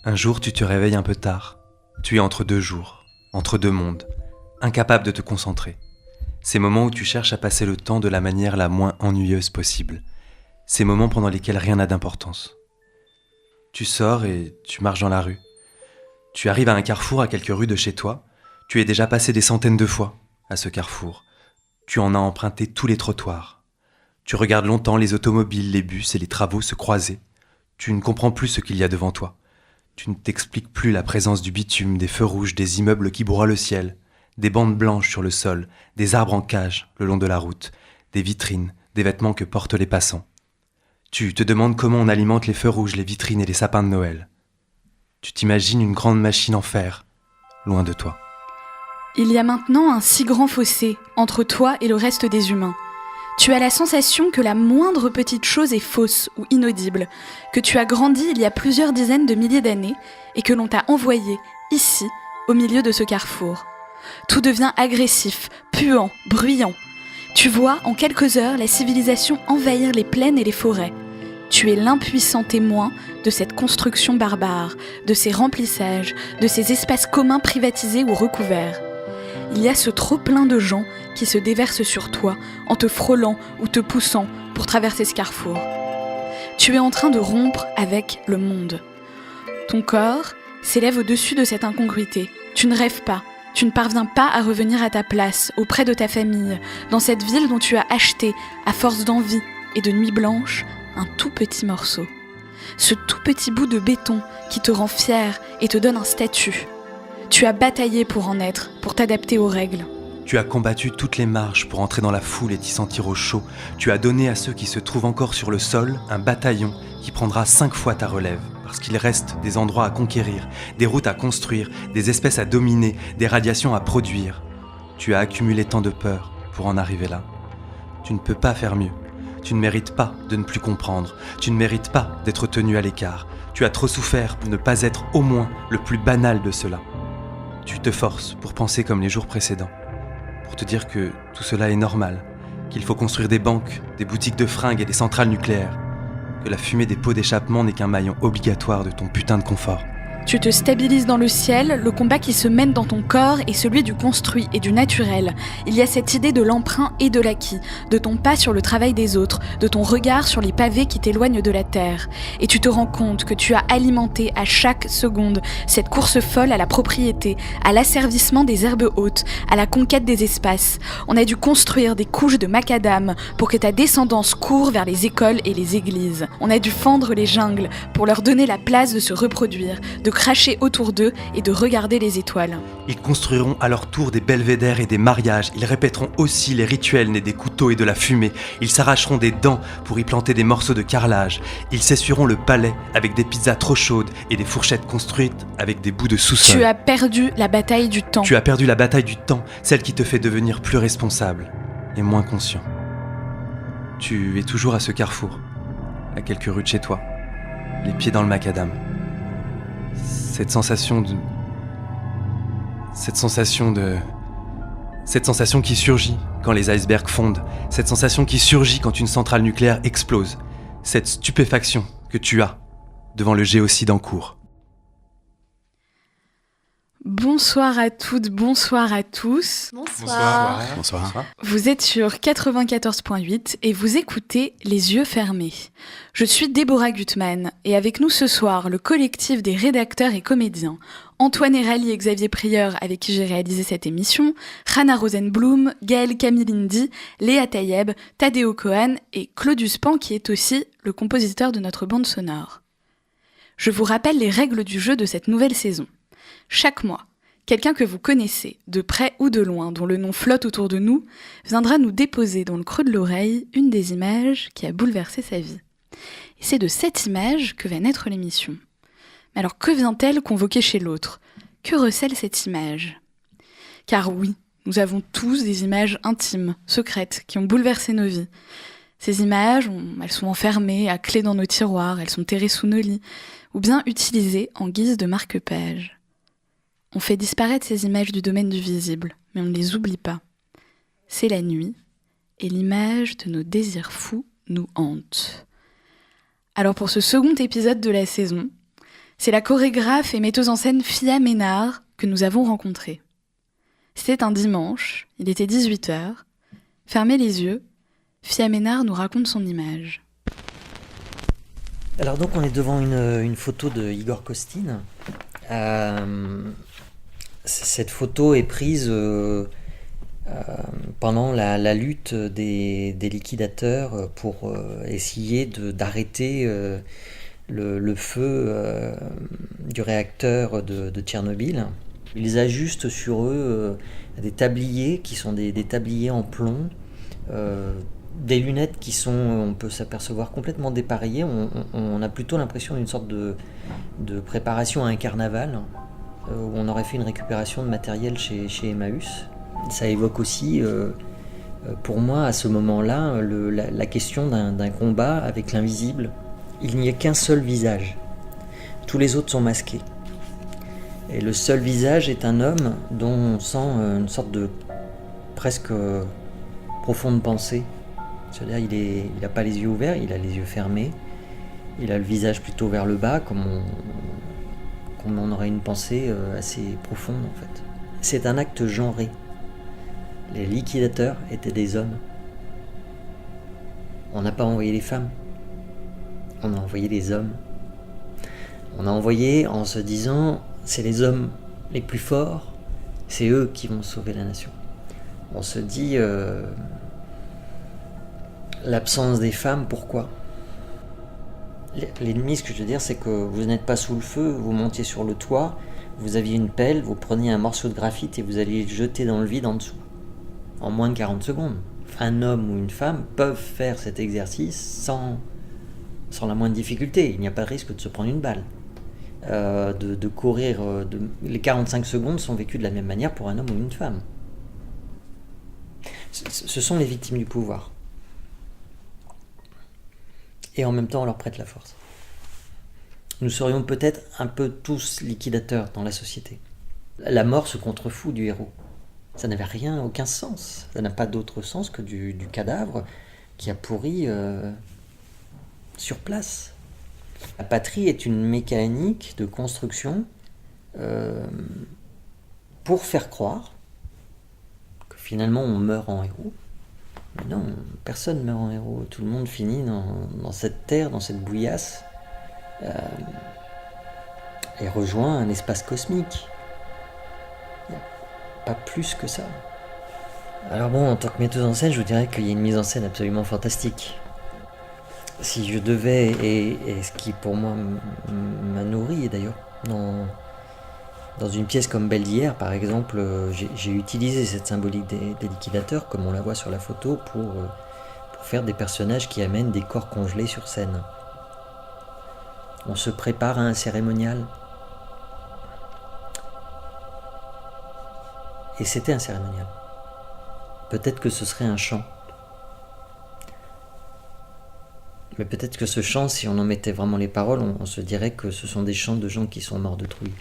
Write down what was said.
Un jour, tu te réveilles un peu tard. Tu es entre deux jours, entre deux mondes, incapable de te concentrer. Ces moments où tu cherches à passer le temps de la manière la moins ennuyeuse possible. Ces moments pendant lesquels rien n'a d'importance. Tu sors et tu marches dans la rue. Tu arrives à un carrefour à quelques rues de chez toi. Tu es déjà passé des centaines de fois à ce carrefour. Tu en as emprunté tous les trottoirs. Tu regardes longtemps les automobiles, les bus et les travaux se croiser. Tu ne comprends plus ce qu'il y a devant toi. Tu ne t'expliques plus la présence du bitume, des feux rouges, des immeubles qui broient le ciel, des bandes blanches sur le sol, des arbres en cage le long de la route, des vitrines, des vêtements que portent les passants. Tu te demandes comment on alimente les feux rouges, les vitrines et les sapins de Noël. Tu t'imagines une grande machine en fer, loin de toi. Il y a maintenant un si grand fossé entre toi et le reste des humains. Tu as la sensation que la moindre petite chose est fausse ou inaudible, que tu as grandi il y a plusieurs dizaines de milliers d'années et que l'on t'a envoyé ici, au milieu de ce carrefour. Tout devient agressif, puant, bruyant. Tu vois en quelques heures la civilisation envahir les plaines et les forêts. Tu es l'impuissant témoin de cette construction barbare, de ces remplissages, de ces espaces communs privatisés ou recouverts. Il y a ce trop-plein de gens qui se déversent sur toi en te frôlant ou te poussant pour traverser ce carrefour. Tu es en train de rompre avec le monde. Ton corps s'élève au-dessus de cette incongruité. Tu ne rêves pas, tu ne parviens pas à revenir à ta place, auprès de ta famille, dans cette ville dont tu as acheté, à force d'envie et de nuit blanche, un tout petit morceau. Ce tout petit bout de béton qui te rend fier et te donne un statut. Tu as bataillé pour en être, pour t'adapter aux règles. Tu as combattu toutes les marches pour entrer dans la foule et t'y sentir au chaud. Tu as donné à ceux qui se trouvent encore sur le sol un bataillon qui prendra 5 fois ta relève. Parce qu'il reste des endroits à conquérir, des routes à construire, des espèces à dominer, des radiations à produire. Tu as accumulé tant de peur pour en arriver là. Tu ne peux pas faire mieux. Tu ne mérites pas de ne plus comprendre. Tu ne mérites pas d'être tenu à l'écart. Tu as trop souffert pour ne pas être au moins le plus banal de cela. Tu te forces pour penser comme les jours précédents, pour te dire que tout cela est normal, qu'il faut construire des banques, des boutiques de fringues et des centrales nucléaires, que la fumée des pots d'échappement n'est qu'un maillon obligatoire de ton putain de confort. Tu te stabilises dans le ciel, le combat qui se mène dans ton corps est celui du construit et du naturel. Il y a cette idée de l'emprunt et de l'acquis, de ton pas sur le travail des autres, de ton regard sur les pavés qui t'éloignent de la terre. Et tu te rends compte que tu as alimenté à chaque seconde cette course folle à la propriété, à l'asservissement des herbes hautes, à la conquête des espaces. On a dû construire des couches de macadam pour que ta descendance court vers les écoles et les églises. On a dû fendre les jungles pour leur donner la place de se reproduire, de cracher autour d'eux et de regarder les étoiles. Ils construiront à leur tour des belvédères et des mariages. Ils répéteront aussi les rituels nés des couteaux et de la fumée. Ils s'arracheront des dents pour y planter des morceaux de carrelage. Ils s'essuieront le palais avec des pizzas trop chaudes et des fourchettes construites avec des bouts de sous-sol. Tu as perdu la bataille du temps. Tu as perdu la bataille du temps, celle qui te fait devenir plus responsable et moins conscient. Tu es toujours à ce carrefour, à quelques rues de chez toi, les pieds dans le macadam. Cette sensation qui surgit quand les icebergs fondent, cette sensation qui surgit quand une centrale nucléaire explose, cette stupéfaction que tu as devant le géocide en cours. Bonsoir à toutes, bonsoir à tous. Bonsoir. Vous êtes sur 94.8 et vous écoutez Les Yeux Fermés. Je suis Déborah Gutmann et avec nous ce soir, le collectif des rédacteurs et comédiens. Antoine Erali et Xavier Prieur, avec qui j'ai réalisé cette émission, Rana Rosenblum, Gaël Camilindi, Léa Tayeb, Tadeo Cohen et Claudius Pan, qui est aussi le compositeur de notre bande sonore. Je vous rappelle les règles du jeu de cette nouvelle saison. Chaque mois, quelqu'un que vous connaissez, de près ou de loin, dont le nom flotte autour de nous, viendra nous déposer dans le creux de l'oreille une des images qui a bouleversé sa vie. Et c'est de cette image que va naître l'émission. Mais alors que vient-elle convoquer chez l'autre ? Que recèle cette image ? Car oui, nous avons tous des images intimes, secrètes, qui ont bouleversé nos vies. Ces images, elles sont enfermées à clé dans nos tiroirs, elles sont terrées sous nos lits, ou bien utilisées en guise de marque-page. On fait disparaître ces images du domaine du visible, mais on ne les oublie pas. C'est la nuit, et l'image de nos désirs fous nous hante. Alors pour ce second épisode de la saison, C'est la chorégraphe et metteuse en scène Fia Ménard que nous avons rencontrée. C'était un dimanche, il était 18h. Fermez les yeux, Fia Ménard nous raconte son image. Alors donc on est devant une photo de Igor Kostin. Cette photo est prise pendant la lutte des liquidateurs pour essayer d'arrêter le feu du réacteur de Tchernobyl. Ils ajustent sur eux des tabliers qui sont des tabliers en plomb, des lunettes qui sont, on peut s'apercevoir, complètement dépareillées. On a plutôt l'impression d'une sorte de préparation à un carnaval, où on aurait fait une récupération de matériel chez Emmaüs. Ça évoque aussi, pour moi, à ce moment-là, la question d'un combat avec l'invisible. Il n'y a qu'un seul visage. Tous les autres sont masqués. Et le seul visage est un homme dont on sent une sorte de presque profonde pensée. C'est-à-dire il n'a pas les yeux ouverts, il a les yeux fermés. Il a le visage plutôt vers le bas, comme on aurait une pensée assez profonde en fait. C'est un acte genré. Les liquidateurs étaient des hommes. On n'a pas envoyé les femmes. On a envoyé les hommes. On a envoyé en se disant, c'est les hommes les plus forts, c'est eux qui vont sauver la nation. On se dit, l'absence des femmes, pourquoi ? L'ennemi, ce que je veux dire, c'est que vous n'êtes pas sous le feu, vous montiez sur le toit, vous aviez une pelle, vous preniez un morceau de graphite et vous alliez le jeter dans le vide en dessous. En moins de 40 secondes. Un homme ou une femme peuvent faire cet exercice sans la moindre difficulté. Il n'y a pas de risque de se prendre une balle. De courir. Les 45 secondes sont vécues de la même manière pour un homme ou une femme. Ce sont les victimes du pouvoir. Et en même temps, on leur prête la force. Nous serions peut-être un peu tous liquidateurs dans la société. La mort se contrefout du héros. Ça n'avait rien, aucun sens. Ça n'a pas d'autre sens que du cadavre qui a pourri sur place. La patrie est une mécanique de construction pour faire croire que finalement on meurt en héros. Mais non, personne meurt en héros. Tout le monde finit dans cette terre, dans cette bouillasse, et rejoint un espace cosmique. Il n'y a pas plus que ça. Alors bon, en tant que metteuse en scène, je vous dirais qu'il y a une mise en scène absolument fantastique. Si je devais, et ce qui pour moi m'a nourri, et d'ailleurs dans une pièce comme Belle d'hier, par exemple, j'ai utilisé cette symbolique des liquidateurs, comme on la voit sur la photo, pour faire des personnages qui amènent des corps congelés sur scène. On se prépare à un cérémonial. Et c'était un cérémonial. Peut-être que ce serait un chant. Mais peut-être que ce chant, si on en mettait vraiment les paroles, on se dirait que ce sont des chants de gens qui sont morts de trouille.